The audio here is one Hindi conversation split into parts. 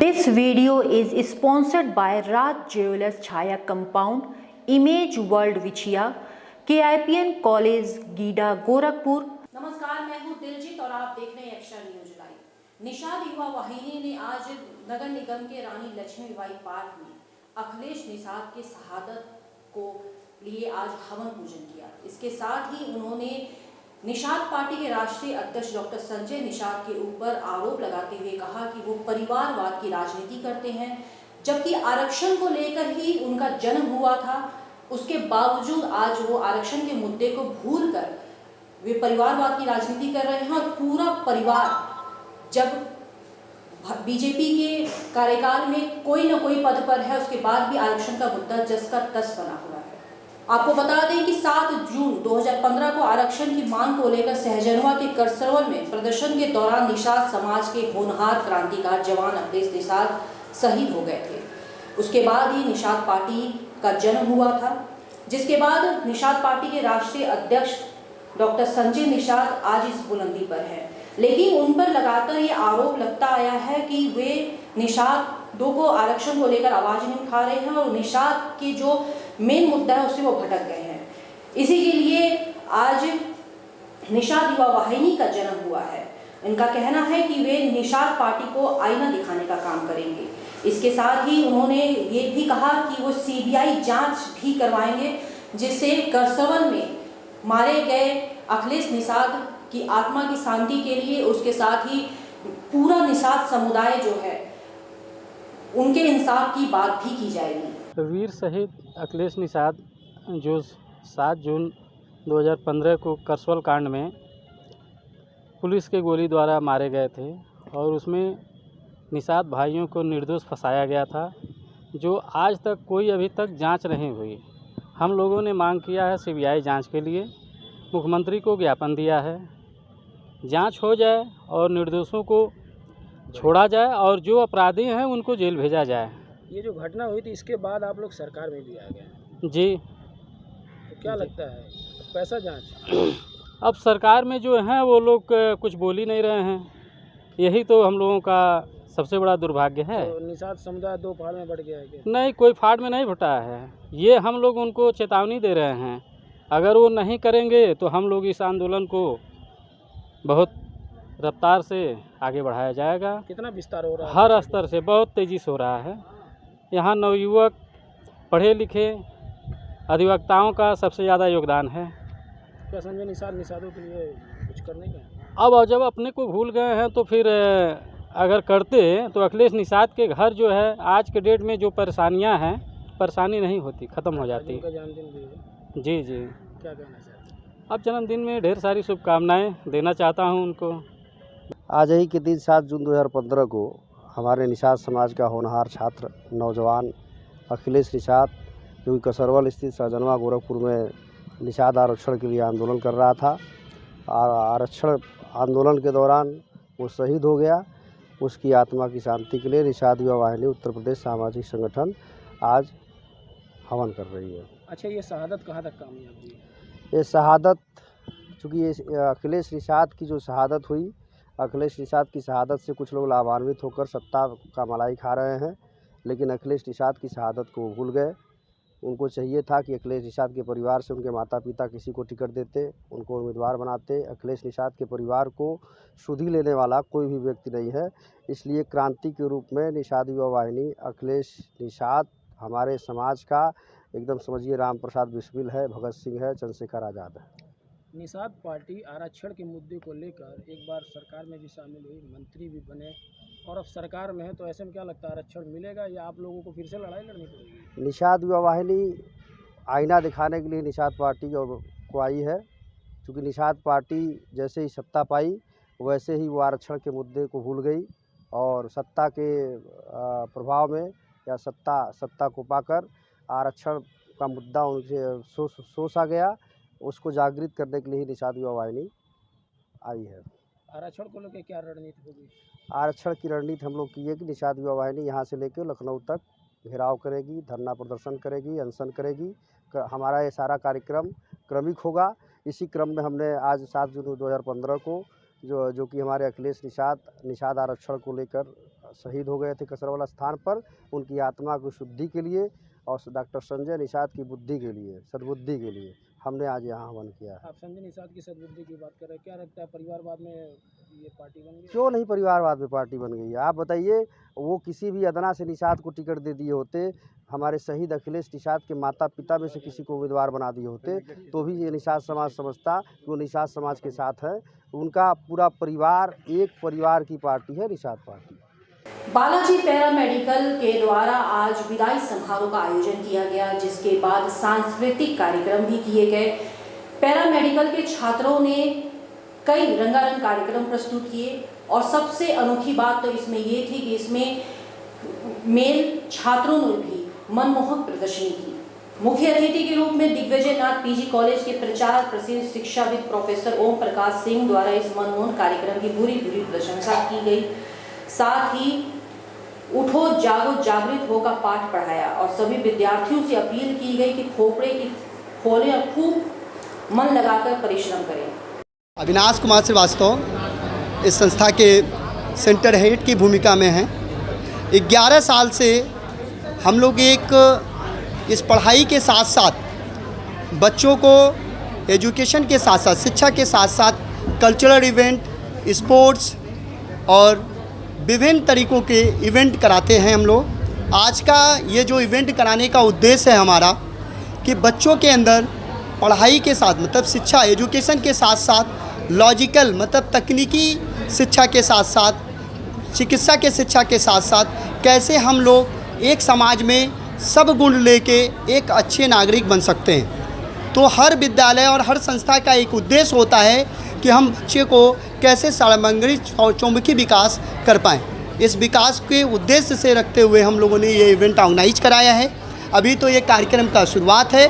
This video is sponsored by Raj Jewelers Chaya Compound, Image World Vichia, KIPN College, GIDA Gorakhpur. नमस्कार, मैं हूं दिलजीत और आप देख रहे हैं extra news live. Nishad Yuva Vahini ने आज नगर निगम के रानी लक्ष्मीबाई पार्क में अखिलेश निषाद के शहादत को लिए आज हवन पूजन किया। इसके साथ ही उन्होंने निषाद पार्टी के राष्ट्रीय अध्यक्ष डॉक्टर संजय निषाद के ऊपर आरोप लगाते हुए कहा कि वो परिवारवाद की राजनीति करते हैं, जबकि आरक्षण को लेकर ही उनका जन्म हुआ था। उसके बावजूद आज वो आरक्षण के मुद्दे को भूलकर वे परिवारवाद की राजनीति कर रहे हैं और पूरा परिवार जब बीजेपी के कार्यकाल में कोई न कोई पद पर है, उसके बाद भी आरक्षण का मुद्दा जस का तस बना हुआ है। आपको बता दें कि 7 जून 2015 को आरक्षण की मांग को लेकर सहजनवा के करसरवल में प्रदर्शन के दौरान निषाद समाज के होनहार क्रांतिकार जवान अखिलेश निषाद शहीद हो गए थे। उसके बाद ही निषाद पार्टी का जन्म हुआ था, जिसके बाद निषाद पार्टी के राष्ट्रीय अध्यक्ष डॉक्टर संजय निषाद आज इस बुलंदी पर है। लेकिन उन पर लगातार ये आरोप लगता आया है कि वे निषादों को आरक्षण को लेकर आवाज नहीं उठा रहे हैं और निषाद के जो मेन मुद्दा है उससे वो भटक गए हैं। इसी के लिए आज निषाद युवा वाहिनी का जन्म हुआ है। इनका कहना है कि वे निषाद पार्टी को आईना दिखाने का काम करेंगे। इसके साथ ही उन्होंने ये भी कहा कि वो सीबीआई जांच भी करवाएंगे, जिससे करसरवल में मारे गए अखिलेश निषाद की आत्मा की शांति के लिए, उसके साथ ही पूरा निषाद समुदाय जो है उनके इंसाफ की बात भी की जाएगी। वीर शहीद अखिलेश निषाद जो 7 जून 2015 को करसवल कांड में पुलिस के गोली द्वारा मारे गए थे और उसमें निषाद भाइयों को निर्दोष फंसाया गया था, जो आज तक कोई अभी तक जांच नहीं हुई। हम लोगों ने मांग किया है सीबीआई जांच के लिए, मुख्यमंत्री को ज्ञापन दिया है, जांच हो जाए और निर्दोषों को छोड़ा जाए और जो अपराधी हैं उनको जेल भेजा जाए। ये जो घटना हुई थी इसके बाद आप लोग सरकार में भी आ गए जी, तो क्या लगता है कैसा जांच? अब सरकार में जो हैं वो लोग कुछ बोल ही नहीं रहे हैं, यही तो हम लोगों का सबसे बड़ा दुर्भाग्य है। तो निषाद समुदाय 2 फाड़ में बढ़ गया है क्या? नहीं, कोई फाड़ में नहीं फटा है। ये हम लोग उनको चेतावनी दे रहे हैं, अगर वो नहीं करेंगे तो हम लोग इस आंदोलन को बहुत रफ्तार से आगे बढ़ाया जाएगा। कितना विस्तार हो रहा है? हर स्तर से बहुत तेज़ी से हो रहा है। यहाँ नवयुवक, पढ़े लिखे अधिवक्ताओं का सबसे ज़्यादा योगदान है। क्या संजय निषाद निषादों के लिए कुछ करने का? अब जब अपने को भूल गए हैं तो फिर अगर करते तो अखिलेश निषाद के घर जो है आज के डेट में जो परेशानियां हैं, परेशानी नहीं होती, ख़त्म हो जाती। उनका जन्मदिन भी है। जी जी, क्या कहना चाहते हैं? अब जन्मदिन में ढेर सारी शुभकामनाएं देना चाहता हूं उनको। आज ही के दिन 7 जून 2015 को हमारे निषाद समाज का होनहार छात्र नौजवान अखिलेश निषाद, जो कि कसरवल स्थित सहजनवा गोरखपुर में निषाद आरक्षण के लिए आंदोलन कर रहा था, आरक्षण आंदोलन के दौरान वो शहीद हो गया। उसकी आत्मा की शांति के लिए निषाद युवा वाहिनी उत्तर प्रदेश सामाजिक संगठन आज हवन कर रही है। अच्छा, ये शहादत कहाँ तक कामयाब हुई? ये शहादत, चूँकि ये अखिलेश निषाद की जो शहादत हुई, अखिलेश निषाद की शहादत से कुछ लोग लाभान्वित होकर सत्ता का मलाई खा रहे हैं, लेकिन अखिलेश निषाद की शहादत को भूल गए। उनको चाहिए था कि अखिलेश निषाद के परिवार से उनके माता पिता किसी को टिकट देते, उनको उम्मीदवार बनाते। अखिलेश निषाद के परिवार को सुधि लेने वाला कोई भी व्यक्ति नहीं है, इसलिए क्रांति के रूप में निषाद युवा वाहिनी अखिलेश निषाद हमारे समाज का एकदम समझिए राम प्रसाद बिस्मिल है, भगत सिंह है, चंद्रशेखर आज़ाद है। निषाद पार्टी आरक्षण के मुद्दे को लेकर एक बार सरकार में भी शामिल हुई, मंत्री भी बने और अब सरकार में है, तो ऐसे में क्या लगता है आरक्षण मिलेगा या आप लोगों को फिर से लड़ाई लड़नी पड़ेगी? निषाद युवा वाहिनी आईना दिखाने के लिए निषाद पार्टी को आई है, क्योंकि निषाद पार्टी जैसे ही सत्ता पाई वैसे ही वो आरक्षण के मुद्दे को भूल गई और सत्ता के प्रभाव में या सत्ता को पाकर आरक्षण का मुद्दा उनसे सोचा गया। उसको जागृत करने के लिए ही निषाद युवा वाहिनी आई है। आरक्षण को लेकर क्या रणनीति होगी? आरक्षण की रणनीति हम लोग की है कि निषाद युवा वाहिनी यहाँ से लेकर लखनऊ तक घेराव करेगी, धरना प्रदर्शन करेगी, अनशन करेगी। हमारा ये सारा कार्यक्रम क्रमिक होगा। इसी क्रम में हमने आज 7 जून 2015 को जो कि हमारे अखिलेश निषाद आरक्षण को लेकर शहीद हो गए थे कसरवाला स्थान पर, उनकी आत्मा की शुद्धि के लिए और डॉक्टर संजय निषाद की बुद्धि के लिए, सद्बुद्धि के लिए हमने आज यहाँ हवन किया है। आप संजय निषाद की सद्बुद्धि की बात कर रहे हैं, क्या लगता है परिवारवाद में ये पार्टी बन गई? क्यों नहीं परिवारवाद में पार्टी बन गई है? आप बताइए, वो किसी भी अदना से निषाद को टिकट दे दिए होते, हमारे शहीद अखिलेश निषाद के माता पिता में से किसी को उम्मीदवार बना दिए होते, तो भी ये निषाद समाज समझता कि वो निषाद समाज के साथ है। उनका पूरा परिवार, एक परिवार की पार्टी है निषाद पार्टी। बालाजी पैरामेडिकल के द्वारा आज विदाई समारोह का आयोजन किया गया, जिसके बाद सांस्कृतिक कार्यक्रम भी किए गए। पैरामेडिकल के छात्रों ने कई रंगारंग कार्यक्रम प्रस्तुत किए और सबसे अनोखी बात तो इसमें ये थी कि इसमें मेल छात्रों ने भी मनमोहक प्रदर्शनी की। मुख्य अतिथि के रूप में दिग्विजय नाथ पीजी कॉलेज के प्रचार प्रसिद्ध शिक्षाविद प्रोफेसर ओम प्रकाश सिंह द्वारा इस मनमोहन कार्यक्रम की भूरी प्रशंसा की गई। साथ ही उठो जागो जागृत हो का पाठ पढ़ाया और सभी विद्यार्थियों से अपील की गई कि खोपड़े की खोलें और खूब मन लगाकर परिश्रम करें। अविनाश कुमार श्रीवास्तव इस संस्था के सेंटर हेड की भूमिका में हैं। 11 साल से हम लोग इस पढ़ाई के साथ साथ बच्चों को एजुकेशन के साथ साथ, शिक्षा के साथ साथ कल्चरल इवेंट, स्पोर्ट्स और विभिन्न तरीक़ों के इवेंट कराते हैं हम लोग। आज का ये जो इवेंट कराने का उद्देश्य है हमारा कि बच्चों के अंदर पढ़ाई के साथ मतलब शिक्षा एजुकेशन के साथ साथ लॉजिकल मतलब तकनीकी शिक्षा के साथ साथ चिकित्सा के शिक्षा के साथ साथ कैसे हम लोग एक समाज में सब गुण लेके एक अच्छे नागरिक बन सकते हैं। तो हर विद्यालय और हर संस्था का एक उद्देश्य होता है कि हम बच्चे को कैसे सर्वांगीण और चौमुखी विकास कर पाएँ। इस विकास के उद्देश्य से रखते हुए हम लोगों ने ये इवेंट ऑर्गेनाइज कराया है। अभी तो ये कार्यक्रम का शुरुआत है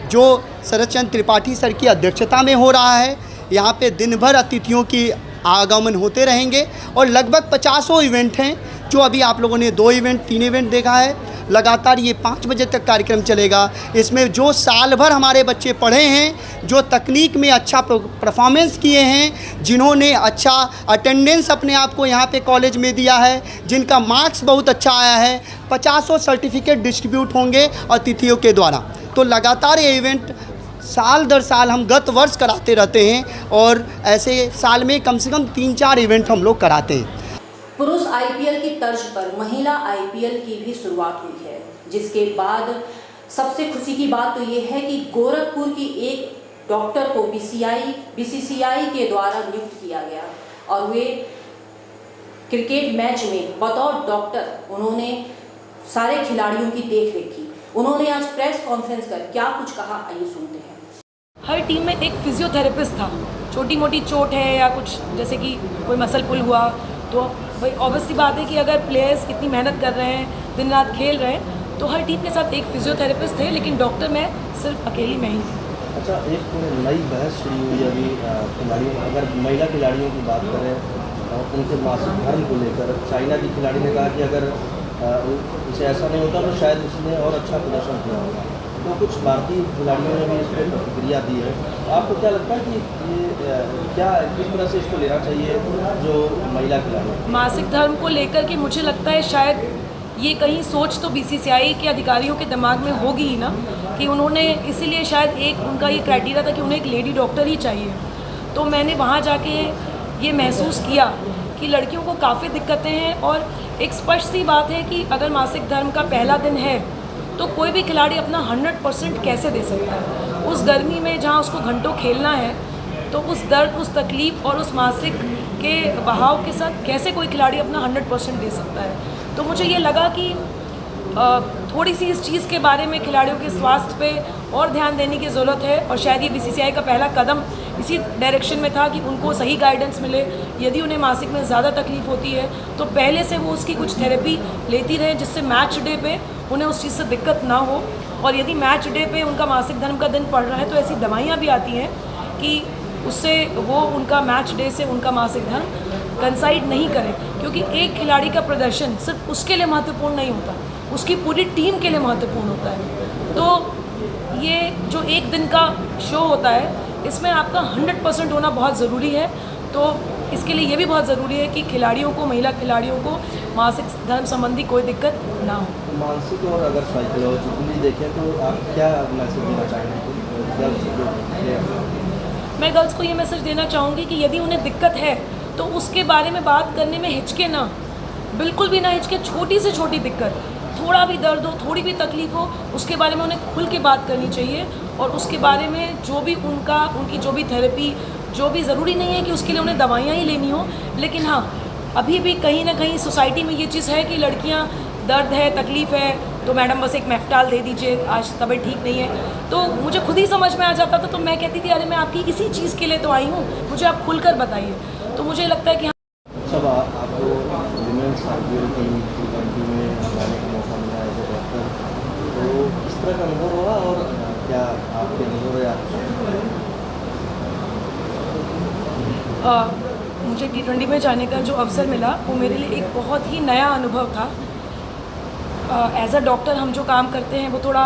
जो शरद चंद्र त्रिपाठी सर की अध्यक्षता में हो रहा है। यहाँ पे दिन भर अतिथियों की आगमन होते रहेंगे और लगभग 50 इवेंट हैं जो अभी आप लोगों ने 2 इवेंट 3 इवेंट देखा है। लगातार ये 5 बजे तक कार्यक्रम चलेगा। इसमें जो साल भर हमारे बच्चे पढ़े हैं, जो तकनीक में अच्छा परफॉर्मेंस किए हैं, जिन्होंने अच्छा अटेंडेंस अपने आप को यहाँ पे कॉलेज में दिया है, जिनका मार्क्स बहुत अच्छा आया है, 50 सर्टिफिकेट डिस्ट्रीब्यूट होंगे अतिथियों के द्वारा। तो लगातार ये इवेंट साल दर साल हम गत वर्ष कराते रहते हैं और ऐसे साल में कम से कम 3-4 इवेंट हम लोग कराते हैं। पुरुष आईपीएल की तर्ज पर महिला आईपीएल की भी शुरुआत हुई है, जिसके बाद सबसे खुशी की बात तो ये है कि गोरखपुर की एक डॉक्टर को बीसीसीआई के द्वारा नियुक्त किया गया और वे क्रिकेट मैच में बतौर डॉक्टर उन्होंने सारे खिलाड़ियों की देखरेख की। उन्होंने आज प्रेस कॉन्फ्रेंस कर क्या कुछ कहा, आइए सुनते हैं। हर टीम में एक फिजियोथेरेपिस्ट था। छोटी मोटी चोट है या कुछ जैसे कि कोई मसल पुल हुआ तो भाई ऑब्वियस सी बात है कि अगर प्लेयर्स इतनी मेहनत कर रहे हैं, दिन रात खेल रहे हैं, तो हर टीम के साथ एक फिजियोथेरेपिस्ट थे, लेकिन डॉक्टर मैं सिर्फ अकेली मैं ही थी। अच्छा, एक नई बहस शुरू हुई अभी खिलाड़ियों, अगर महिला खिलाड़ियों की बात करें उनके मासिक धर्म को लेकर, चाइना की खिलाड़ी ने कहा कि अगर उसे ऐसा नहीं होता तो शायद उसने और अच्छा प्रदर्शन किया होगा। तो कुछ भारतीय खिलाड़ियों ने भी इस पर प्रतिक्रिया दी है। आपको क्या लगता है कि ये क्या किस तरह से इसको लेना चाहिए जो महिला खिलाड़ी? मासिक धर्म को लेकर के मुझे लगता है शायद ये कहीं सोच तो बीसीसीआई के अधिकारियों के दिमाग में होगी ही ना, कि उन्होंने इसीलिए शायद एक उनका ये क्राइटेरिया था कि उन्हें एक लेडी डॉक्टर ही चाहिए। तो मैंने वहाँ जाके ये महसूस किया कि लड़कियों को काफ़ी दिक्कतें हैं और एक स्पष्ट सी बात है कि अगर मासिक धर्म का पहला दिन है तो कोई भी खिलाड़ी अपना 100% कैसे दे सकता है। उस गर्मी में जहाँ उसको घंटों खेलना है, तो उस दर्द, उस तकलीफ़ और उस मासिक के बहाव के साथ कैसे कोई खिलाड़ी अपना 100% दे सकता है। तो मुझे ये लगा कि थोड़ी सी इस चीज़ के बारे में खिलाड़ियों के स्वास्थ्य पे और ध्यान देने की ज़रूरत है और शायद ये बीसीसीआई का पहला कदम इसी डायरेक्शन में था कि उनको सही गाइडेंस मिले। यदि उन्हें मासिक में ज़्यादा तकलीफ़ होती है तो पहले से वो उसकी कुछ थेरेपी लेती रहे, जिससे मैच डे पे उन्हें उस चीज़ से दिक्कत ना हो। और यदि मैच डे पे उनका मासिक धर्म का दिन पड़ रहा है तो ऐसी दवाइयाँ भी आती हैं कि उससे वो उनका मैच डे से उनका मासिक धर्म कंसाइड नहीं करें, क्योंकि एक खिलाड़ी का प्रदर्शन सिर्फ उसके लिए महत्वपूर्ण नहीं होता, उसकी पूरी टीम के लिए महत्वपूर्ण होता है। तो ये जो एक दिन का शो होता है इसमें आपका 100% होना बहुत ज़रूरी है। तो इसके लिए ये भी बहुत ज़रूरी है कि खिलाड़ियों को, महिला खिलाड़ियों को मासिक धर्म संबंधी कोई दिक्कत ना हो। मानसिक और अगर साइकोलॉजिकली देखें तो आप क्या मैसेज देना चाहेंगे मैं गर्ल्स को ये मैसेज देना चाहूँगी कि यदि उन्हें दिक्कत है तो उसके बारे में बात करने में हिचके ना, बिल्कुल भी ना हिचके। छोटी से छोटी दिक्कत, थोड़ा भी दर्द हो, थोड़ी भी तकलीफ़ हो, उसके बारे में उन्हें खुल के बात करनी चाहिए और उसके बारे में जो भी उनकी जो भी थेरेपी, जो भी ज़रूरी नहीं है कि उसके लिए उन्हें दवाइयाँ ही लेनी हो, लेकिन हाँ अभी भी कहीं ना कहीं सोसाइटी में ये चीज़ है कि लड़कियाँ, दर्द है, तकलीफ़ है तो मैडम बस एक मेफ्टाल दे दीजिए, आज तबीयत ठीक नहीं है। तो मुझे खुद ही समझ में आ जाता था, तो मैं कहती थी अरे मैं आपकी इसी चीज़ के लिए तो आई हूँ, मुझे आप खुलकर बताइए। तो मुझे लगता है कि सब आपको विमेंस आईपीएल की T20 में जाने का मौका मिला एज ए डॉक्टर, तो किस तरह का अनुभव हुआ और क्या आपके अनुभव या मुझे T20 में जाने का जो अवसर मिला वो मेरे लिए एक बहुत ही नया अनुभव था। एज अ डॉक्टर हम जो काम करते हैं वो थोड़ा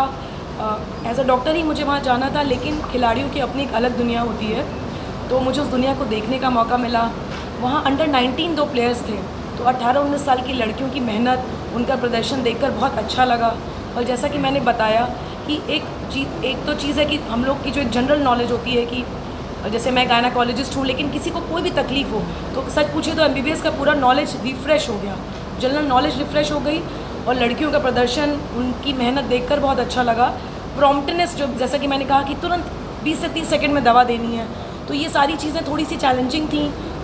एज अ डॉक्टर ही मुझे वहाँ जाना था, लेकिन खिलाड़ियों की अपनी एक अलग दुनिया होती है, तो मुझे उस दुनिया को देखने का मौका मिला। वहाँ अंडर 19 2 प्लेयर्स थे, तो 18-19 साल की लड़कियों की मेहनत, उनका प्रदर्शन देखकर बहुत अच्छा लगा। और जैसा कि मैंने बताया कि एक तो चीज़ है कि हम लोग की जो एक जनरल नॉलेज होती है कि जैसे मैं गायनेकोलॉजिस्ट हूँ, लेकिन किसी को कोई भी तकलीफ़ हो तो सच पूछे तो MBBS का पूरा नॉलेज रिफ़्रेश हो गया, जनरल नॉलेज रिफ़्रेश हो गई। और लड़कियों का प्रदर्शन, उनकी मेहनत देखकर बहुत अच्छा लगा। प्रॉम्प्टनेस, जो जैसा कि मैंने कहा कि तुरंत 20 से 30 सेकंड में दवा देनी है, तो ये सारी चीज़ें थोड़ी सी चैलेंजिंग थी।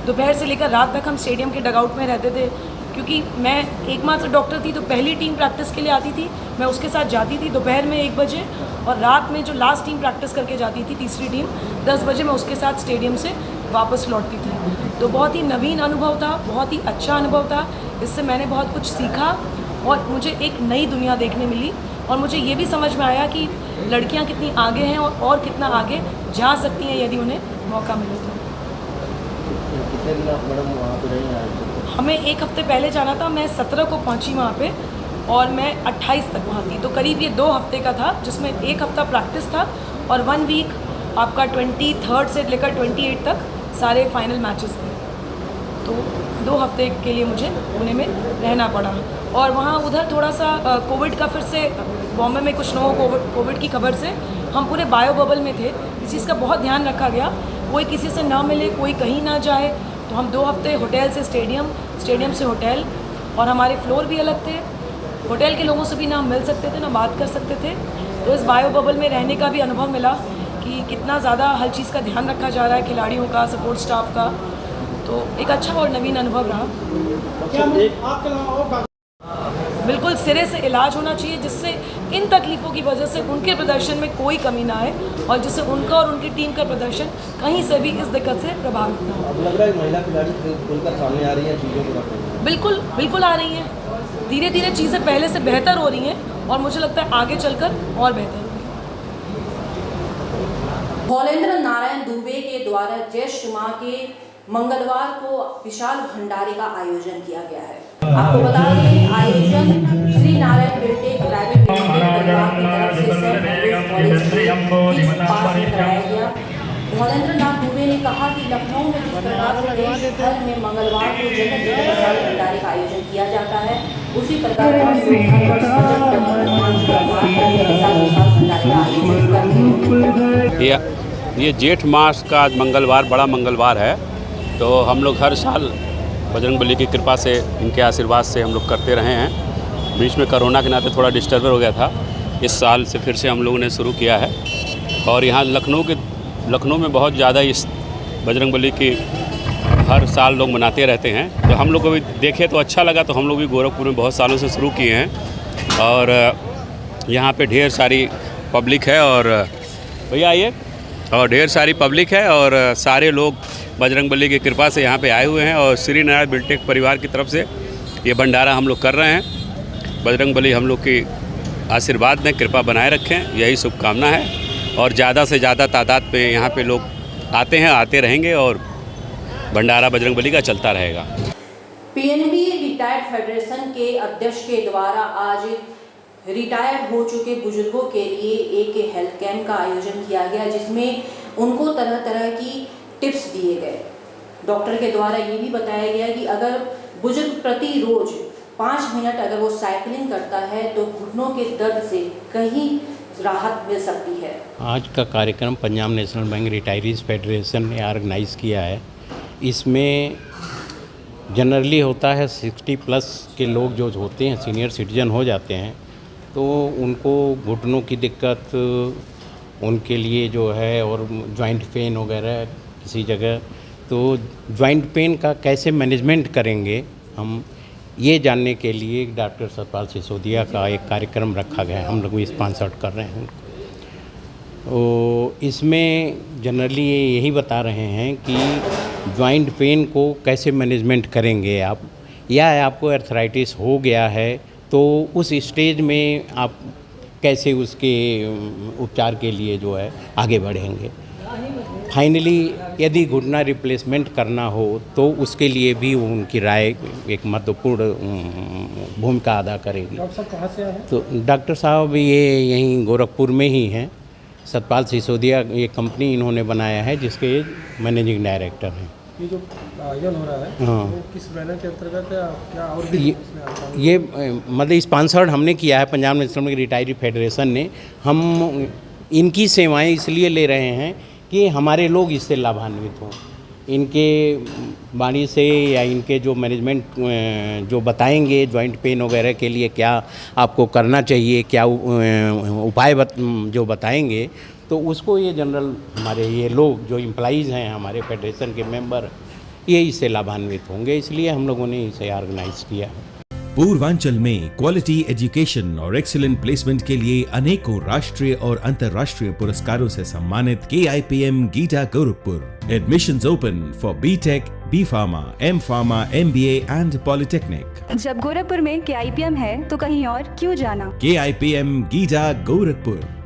दोपहर से लेकर रात तक हम स्टेडियम के डगआउट में रहते थे, क्योंकि मैं एकमात्र डॉक्टर थी, तो पहली टीम प्रैक्टिस के लिए आती थी, मैं उसके साथ जाती थी दोपहर में 1 बजे, और रात में जो लास्ट टीम प्रैक्टिस करके जाती थी, तीसरी टीम 10 बजे, मैं उसके साथ स्टेडियम से वापस लौटती थी। तो बहुत ही नवीन अनुभव था, बहुत ही अच्छा अनुभव था। इससे मैंने बहुत कुछ सीखा और मुझे एक नई दुनिया देखने मिली, और मुझे ये भी समझ में आया कि लड़कियां कितनी आगे हैं और कितना आगे जा सकती हैं यदि उन्हें मौका मिले तो। कितने दिन आप मैडम वहाँ पे रही हैं? हमें 1 हफ्ते पहले जाना था, मैं 17 को पहुँची वहाँ पे और मैं 28 तक वहाँ थी, तो करीब ये 2 हफ्ते का था, जिसमें 1 हफ्ता प्रैक्टिस था और 1 वीक आपका 23 से लेकर 28 तक सारे फाइनल मैचेस थे। तो 2 हफ्ते के लिए मुझे पुणे में रहना पड़ा। और वहाँ उधर थोड़ा सा कोविड का, फिर से बॉम्बे में कुछ लोगों को कोविड की खबर से हम पूरे बायो बबल में थे, इस चीज़ का बहुत ध्यान रखा गया, कोई किसी से ना मिले, कोई कहीं ना जाए। तो हम 2 हफ्ते होटल से स्टेडियम, स्टेडियम से होटल, और हमारे फ्लोर भी अलग थे, होटल के लोगों से भी ना हम मिल सकते थे, ना बात कर सकते थे। तो इस बायो बबल में रहने का भी अनुभव मिला कि कितना ज़्यादा हर चीज़ का ध्यान रखा जा रहा है, खिलाड़ियों का, सपोर्ट स्टाफ का। तो एक अच्छा और नवीन अनुभव रहा। बिल्कुल सिरे से इलाज होना चाहिए, जिससे इन तकलीफ़ों की वजह से उनके प्रदर्शन में कोई कमी ना आए और जिससे उनका और उनकी टीम का प्रदर्शन कहीं से भी इस दिक्कत से प्रभावित ना हो। अब लग रहा है महिला खिलाड़ी खुलकर सामने आ रही हैं चीज़ों को रखने। बिल्कुल बिल्कुल आ रही हैं, धीरे धीरे चीज़ें पहले से बेहतर हो रही हैं और मुझे लगता है आगे चलकर और बेहतर होगी। धौलेंद्र नारायण दुबे के द्वारा ज्येष्ठ माह के मंगलवार को विशाल भंडारे का आयोजन किया गया है। आपको बता दें, आयोजन Shri Narayan Biltech private limited परिवार की तरफ से सेंट एंड्रूज कॉलेज के किड्स पार्क में कराया गया। धौलेंद्र नाथ दुबे ने कहा कि लखनऊ में जिस प्रकार से देश भर में मंगलवार को जगह जगह विशाल भंडारे का आयोजन किया जाता है, उसी प्रकार ये जेठ मास का आज मंगलवार, बड़ा मंगलवार है, तो हम लोग हर साल बजरंगबली की कृपा से, इनके आशीर्वाद से हम लोग करते रहे हैं। बीच में कोरोना के नाते थोड़ा डिस्टर्ब हो गया था, इस साल से फिर से हम लोगों ने शुरू किया है। और यहाँ लखनऊ में बहुत ज़्यादा इस बजरंगबली की हर साल लोग मनाते रहते हैं, तो हम लोग को भी देखे तो अच्छा लगा, तो हम लोग भी गोरखपुर में बहुत सालों से शुरू किए हैं। और यहाँ पे ढेर सारी पब्लिक है, और भैया आइए, और ढेर सारी पब्लिक है और सारे लोग बजरंगबली की कृपा से यहाँ पे आए हुए हैं। और श्री नारायण बिल्टेक परिवार की तरफ से ये भंडारा हम लोग कर रहे हैं। बजरंगबली हम लोग की आशीर्वाद में कृपा बनाए रखें, यही शुभकामना है। और ज़्यादा से ज़्यादा तादाद में यहाँ पे लोग आते हैं, आते रहेंगे, और भंडारा बजरंगबली का चलता रहेगा। पीएनबी रिटायर्ड फेडरेशन के अध्यक्ष के द्वारा आज रिटायर्ड हो चुके बुजुर्गों के लिए एक हेल्थ कैंप का आयोजन किया गया, जिसमें उनको तरह तरह की टिप्स दिए गए। डॉक्टर के द्वारा ये भी बताया गया कि अगर बुजुर्ग प्रति रोज 5 मिनट अगर वो साइकिलिंग करता है तो घुटनों के दर्द से कहीं राहत मिल सकती है। आज का कार्यक्रम Punjab national bank retirees federation ने ऑर्गेनाइज़ किया है। इसमें जनरली होता है 60 प्लस के लोग जो होते हैं, सीनियर सिटीजन हो जाते हैं, तो उनको घुटनों की दिक्कत उनके लिए जो है, और जॉइंट पेन वगैरह किसी जगह, तो जॉइंट पेन का कैसे मैनेजमेंट करेंगे हम, ये जानने के लिए डॉक्टर सतपाल सिसोदिया का एक कार्यक्रम रखा गया है। हम लोग स्पॉन्सर कर रहे हैं। तो इसमें जनरली यही बता रहे हैं कि जॉइंट पेन को कैसे मैनेजमेंट करेंगे आप, या आपको अर्थराइटिस हो गया है तो उस स्टेज में आप कैसे उसके उपचार के लिए जो है आगे बढ़ेंगे। फाइनली यदि घुटना रिप्लेसमेंट करना हो तो उसके लिए भी उनकी राय एक महत्वपूर्ण भूमिका अदा करेगी। डॉक्टर साहब कहाँ से आए हैं? तो डॉक्टर साहब ये यहीं गोरखपुर में ही हैं। सतपाल सिसोदिया ये कंपनी इन्होंने बनाया है जिसके मैनेजिंग डायरेक्टर हैं। ये जो आयोजन हो रहा है, हाँ, वो किस बैनर के अंतर्गत है, क्या और भी इसमें आता है? ये मतलब स्पॉन्सर्ड हमने किया है, Punjab national bank retiree federation ने। हम इनकी सेवाएं इसलिए ले रहे हैं कि हमारे लोग इससे लाभान्वित हों। इनके वाणी से या इनके जो मैनेजमेंट जो बताएंगे जॉइंट पेन वगैरह के लिए क्या आपको करना चाहिए, क्या उपाय जो बताएंगे, तो उसको ये जनरल हमारे ये लोग जो एम्प्लॉइज़ हैं, हमारे फेडरेशन के मेंबर, ये इससे लाभान्वित होंगे। इसलिए हम लोगों ने इसे ऑर्गेनाइज किया है। पूर्वांचल में क्वालिटी एजुकेशन और एक्सीलेंट प्लेसमेंट के लिए अनेकों राष्ट्रीय और अंतर्राष्ट्रीय पुरस्कारों से सम्मानित KIPM गीटा Gorakhpur. Admissions open for BTech, B Pharma, M Pharma, MBA and polytechnic. जब गोरखपुर में KIPM है तो कहीं और क्यों जाना? KIPM गीटा गोरखपुर।